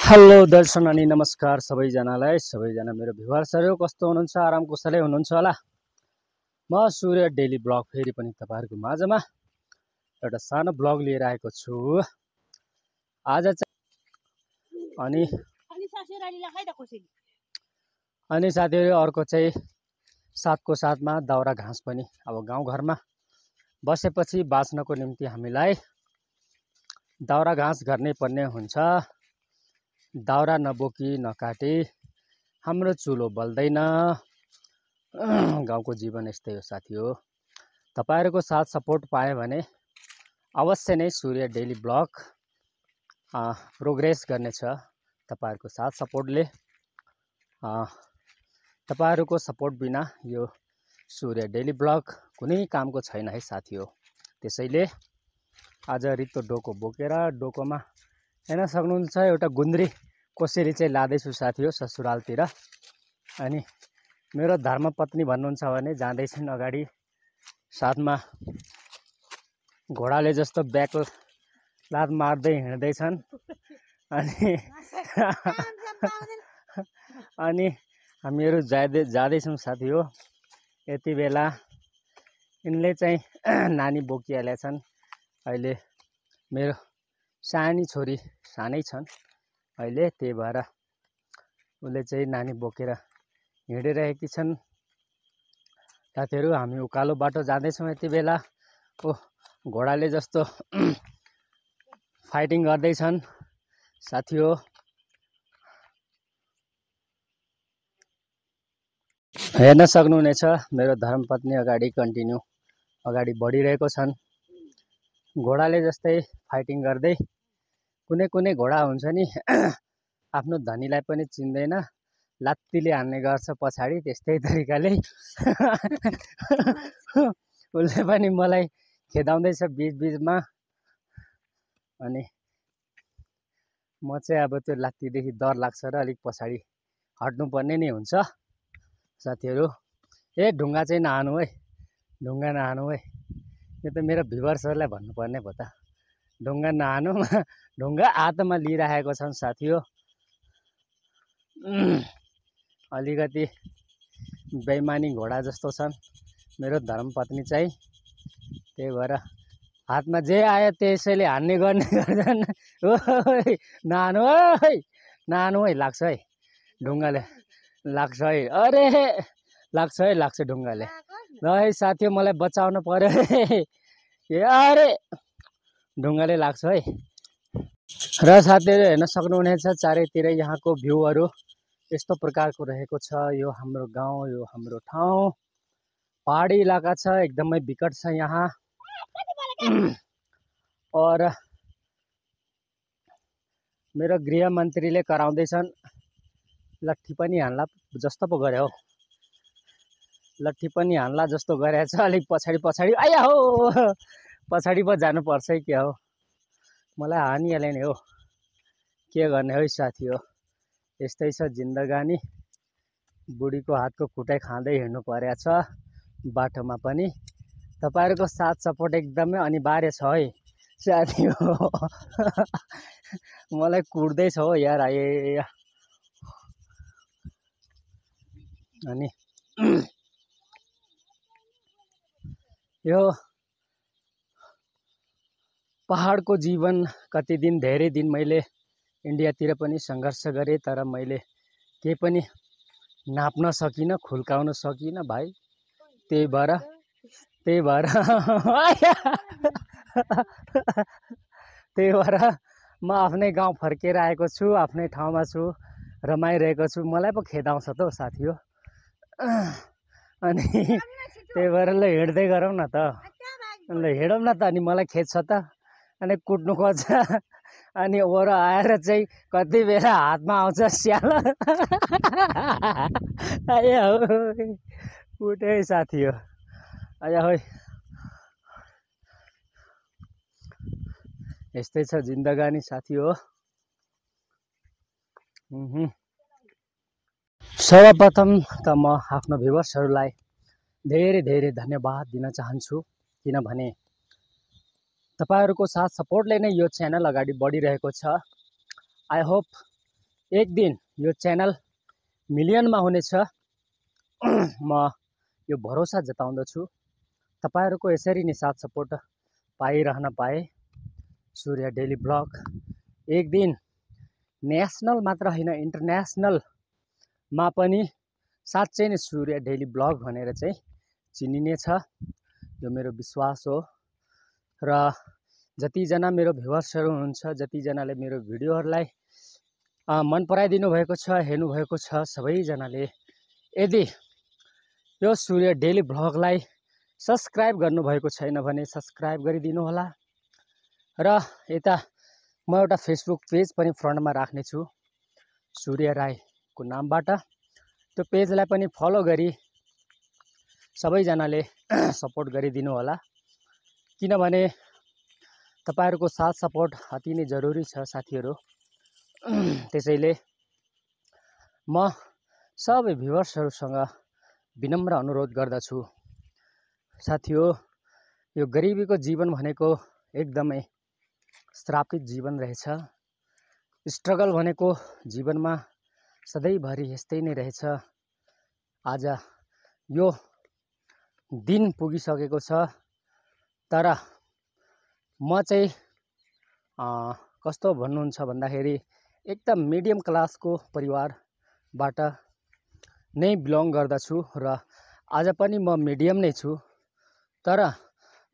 Hello दर्शन अनि नमस्कार सबैजना मेरो भ्युअर्सहरु कस्तो हुनुहुन्छ, आराम कुशलै हुनुहुन्छ होला। म सूर्य डेली ब्लग फेरि पनि तपाईहरुको माझमा एउटा सानो ब्लग लिएर आएको छु आज चाहिँ। अनि साथीहरु अर्को चाहिँ साथको साथमा दाउरा घाँस पनि अब गाउँघरमा बसेपछि बाँच्नको निम्ति हामीलाई दाउरा घाँस गर्नै पर्ने हुन्छ। दाउरा नबोकी नकाटी हाम्रो चुलो बल्दैन। गाउँको जीवन यस्तै हो साथी हो। तपाईहरुको साथ सपोर्ट पाए भने अवश्य नै सूर्य डेली ब्लग प्रोग्रेस गर्नेछ। तपाईहरुको साथ सपोर्टले तपाईहरुको सपोर्ट बिना यो सूर्य डेली ब्लग कुनै कामको छैन है साथी हो। त्यसैले आज रित्तो डोको बोकेर डोकोमा हेर्न सक्नुहुन्छ एउटा गुन्द्री कोसेली चाहिँ लादैछु साथी हो ससुरालतिर। अनि मेरो धर्मपत्नी भन्नुहुन्छ भने जाँदैछन् अगाडि, साथमा घोडाले जस्तो ब्याक लात मार्दै हिँड्दैछन्। अनि हामीहरू जाँदैछौँ साथी हो। यति बेला यिनले चाहिँ नानी बोकिहालेका छन्। अहिले मेरो सानी छोरी सानै छन् अहिले, त्यही भएर उले चाहिँ नानी बोकेर हिँडिरहेकी छन्। साथीहरु हामी उकालो बाटो जाँदैछौँ यति बेला। घोडाले जस्तो फाइटिङ गर्दैछन् साथी हो। हेर्न सक्नुहुनेछ मेरो धर्मपत्नी अगाडि बढिरहेको छन्। घोडाले जस्तै फाइटिङ गर्दै। कुनै घोडा हुन्छ नि आफ्नो धनीलाई पनि चिन्दैन, लात्तीले हान्ने गर्छ पछाडि, त्यस्तै तरिकाले उसले पनि मलाई खेदाउँदैछ बीचमा। अनि म चाहिँ अब त्यो लात्तीदेखि डर लाग्छ र अलिक पछाडि हट्नुपर्ने नै हुन्छ साथीहरु। ढुङ्गा चाहिँ नहानु है, ढुङ्गा नहानु है। यो त मेरो भ्युअर्सहरुलाई भन्नुपर्ने भयो त। ढुङ्गा नहानु। ढुङ्गा हातमा लिइराखेको छन् साथी हो। अलिकति बेइमानी घोडा जस्तो छन् मेरो धर्मपत्नी चाहिँ, त्यही भएर हातमा जे आयो त्यसैले हान्ने गर्ने गर्छन्। नहानु है, लाग्छ है ढुङ्गाले, लाग्छ है। अरे लाग्छ ढुङ्गाले। ल है साथी हो, मलाई बचाउन पर्यो है। अरे ढुङ्गाले लाग्छ है। र साथीहरु हेर्न सक्नुहुनेछ चारैतिर यहाँको भ्यूहरु यस्तो प्रकारको रहेको छ। यो हाम्रो गाउँ, यो हाम्रो ठाउँ पहाडी इलाका छ, एकदमै विकट छ यहाँ। और मेरो गृह मन्त्रीले कराउँदैछन् लट्ठी पनि हान्ला जस्तो पो गरे हो, लट्ठी पनि हान्ला जस्तो गरेछ। अलिक पछाडि आया हो, पछाडि पो जानु पर्छ है क्या हो। मलाई हानिहाले नि हो, के गर्ने हो साथी हो। यस्तै छ जिन्दगानी। बुढीको हातको खुटाइ खाँदै हिँड्नु परेछ बाटोमा पनि। तपाईहरुको साथ सपोर्ट एकदमै अनिवार्य छ है साथी हो। मलाई कुट्दैछ हो यार। आए अनि यो पहाडको जीवन कति दिन, धेरै दिन मैले इन्डियातिर पनि सङ्घर्ष गरे, तर मैले केही पनि नाप्न सकिनँ, खुल्काउन सकिनँ भाइ। त्यही भएर म आफ्नै गाउँ फर्केर आएको छु, आफ्नै ठाउँमा छु, रमाइरहेको छु। मलाई पो खेदाउँछ त हौ साथी हो। अनि त्यही भएर ल हिँड्दै गरौँ न त, ल हिँडौँ न त। अनि मलाई खेद्छ त, अनि कुट्नु खोज्छ, अनि ओर आएर चाहिँ कति बेला हातमा आउँछ स्याल। आया हो, उठे साथी हो। आया हो, यस्तै छ जिन्दगानी साथी हो। सर्वप्रथम त म आफ्नो भ्युअर्सहरुलाई धेरै धेरै धन्यवाद दिन चाहन्छु, किनभने तपाईहरुको साथ सपोर्टले नै यो च्यानल अगाडि बढिरहेको छ। आई होप एक दिन यो च्यानल मिलियनमा हुनेछ। म यो भरोसा जताउँदछु। तपाईहरुको यसरी नै साथ सपोर्ट पाइरहन पाए सूर्य डेली ब्लग एक दिन नेसनल मात्र हैन इन्टरनेसनलमा पनि साँच्चै नै सूर्य डेली ब्लग भनेर चाहिँ चिनिनेछ। यो मेरो विश्वास हो र जतिजना मेरो भ्युअर्सहरु हुनुहुन्छ, जतिजनाले मेरो भिडियोहरुलाई मन पराइदिनु भएको छ, हेर्नु भएको छ, सबैजनाले यदि यो सूर्य डेली ब्लगलाई सब्स्क्राइब गर्नुभएको छैन भने सब्स्क्राइब गरिदिनु होला। र यता म एउटा फेसबुक पेज पनि फ्रन्टमा राख्ने छु सूर्य राईको नामबाट। त्यो पेजलाई पनि फलो गरी सबैजनाले सपोर्ट गरिदिनु होला, किनभने तपाईहरुको साथ सपोर्ट अति नै जरुरी छ साथीहरु। त्यसैले म सबै भ्युअर्सहरुसँग विनम्र अनुरोध गर्दछु, साथीहो यो गरिबीको जीवन भनेको एकदमै श्रापित जीवन रहेछ। स्ट्रगल भनेको जीवनमा सधैँभरि यस्तै नै रहेछ। आज यो दिन पुगिसकेको छ, तर म चाहिँ कस्तो भन्नुहुन्छ भन्दाखेरि एकदम मिडियम क्लासको परिवारबाट नै बिलोङ गर्दछु र आज पनि म मिडियम नै छु। तर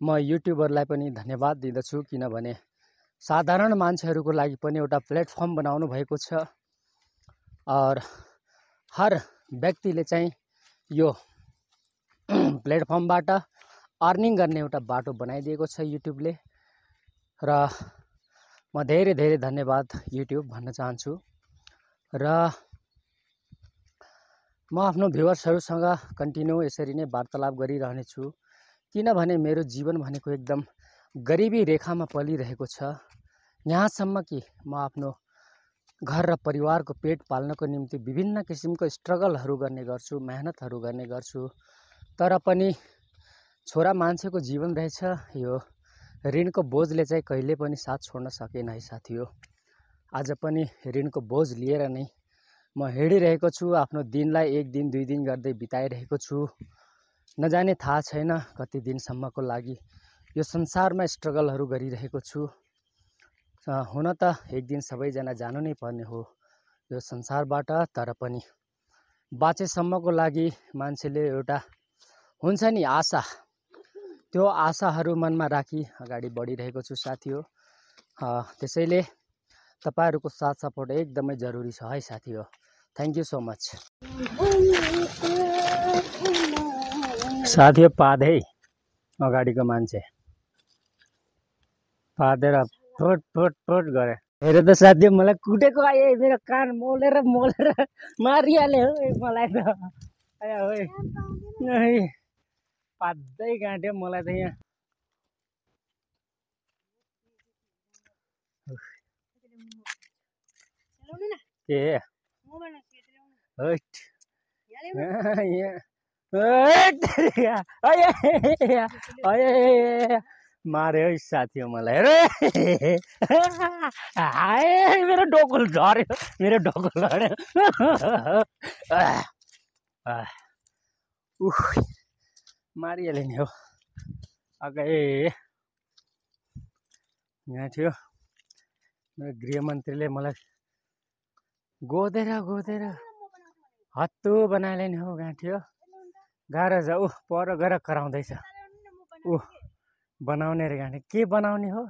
म युट्युबरलाई पनि धन्यवाद दिँदछु, किनभने साधारण मान्छेहरूको लागि पनि एउटा प्लेटफर्म बनाउनु भएको छ। और हर व्यक्तिले चाहिँ यो प्लेटफर्मबाट अर्निङ गर्ने एउटा बाटो बनाइदिएको छ युट्युबले। र म धेरै धेरै धन्यवाद युट्युब भन्न चाहन्छु। र म आफ्नो भ्युअर्सहरुसँग कन्टिन्यू यसरी नै वार्तालाप गरिरहनेछु, किनभने मेरो जीवन भनेको एकदम गरिबी रेखामा पलिरहेको छ। यहाँसम्म कि म आफ्नो घर र परिवारको पेट पाल्नको निम्ति विभिन्न किसिमको स्ट्रगलहरू गर्ने गर्छु, मेहनतहरू गर्ने गर्छु। तर पनि छोरा मान्छेको जीवन रहेछ, यो ऋणको बोझले चाहिँ कहिले पनि साथ छोड्न सकेन है साथी हो। आज पनि ऋणको बोझ लिएर नै म हिँडिरहेको छु। आफ्नो दिनलाई एक दिन दुई दिन गर्दै बिताइरहेको छु। नजाने थाहा छैन कति दिनसम्मको लागि यो संसारमा स्ट्रगलहरू गरिरहेको छु। हुन त एक दिन सबैजना जानु नै पर्ने हो यो संसारबाट, तर पनि बाँचेसम्मको लागि मान्छेले एउटा हुन्छ नि आशा, त्यो आशाहरू मनमा राखी अगाडि बढिरहेको छु साथी हो। त्यसैले तपाईहरुको साथ सपोर्ट एकदमै जरुरी छ है साथी हो। थ्याङ्क यू सो मच साथी हो। पादे अगाडिको मान्छे पादेर फुट फुट फुट गरे। हेर त साथी मलाई कुटेको आयो, मेरो कान मोलेर मोलेर मारिहाल्यो मलाई त। आया ओए पादै गाँट्यो मलाई त यहाँ। के मार्यो साथी हो मलाई। मेरो डोकल झऱ्यो, मेरो डोकल झऱ्यो। मारिहाल्यो नि हो। अगाडि यहाँ थियो मेरो गृहमन्त्रीले मलाई गोदेर गोदेर हत्तु बनाइले नि हो। गाँठ्यो गाह्रो छ। पर गएर कराउँदैछ। बनाउने रे गाँठे के बनाउने हो।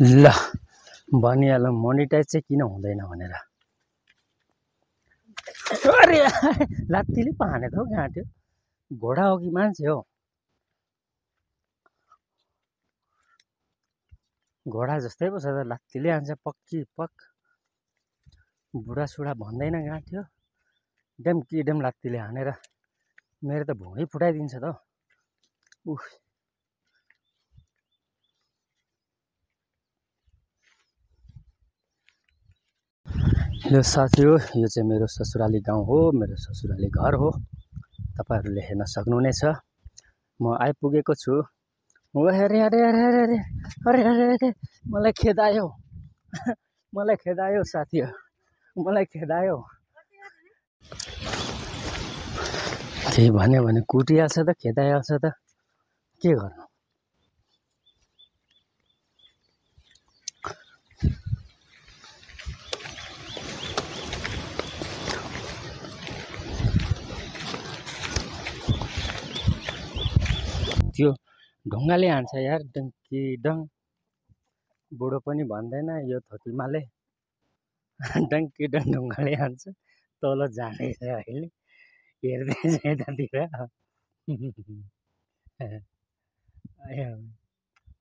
ल भनिहालौँ मोनिटाइज चाहिँ किन हुँदैन भनेर। अरे लात्तीले पाने त हो गाँठ्यो। घोडा हो कि मान्छे हो। घोडा जस्तै पो छ त, लात्तीले हान्छ पक्की पक। बुढासुढा भन्दैन गाँठ्यो। एकदम किडम लात्तीले हानेर मेरो त भुँडी फुटाइदिन्छ त। हेलो साथी हो, यो चाहिँ मेरो ससुराली गाउँ हो, मेरो ससुराली घर हो। तपाईहरुले हेर्न सक्नुहुनेछ। म आइपुगेको छु। अरे अरे अरे अरे अरे अरे अरे मलाई खेदायो। मलाई खेदायो साथी, मलाई खेदायो। त्यही भन्यो भने कुटिहाल्छ त, खेदाइहाल्छ त, के गर्नु। त्यो ढुङ्गाले हान्छ यार, डङ्की डङ। बुढो पनि भन्दैन यो थोतिमाले, डङ्की डङ ढुङ्गाले हान्छ। तल जाँदैछ अहिले, हेर्दैछ यतातिर।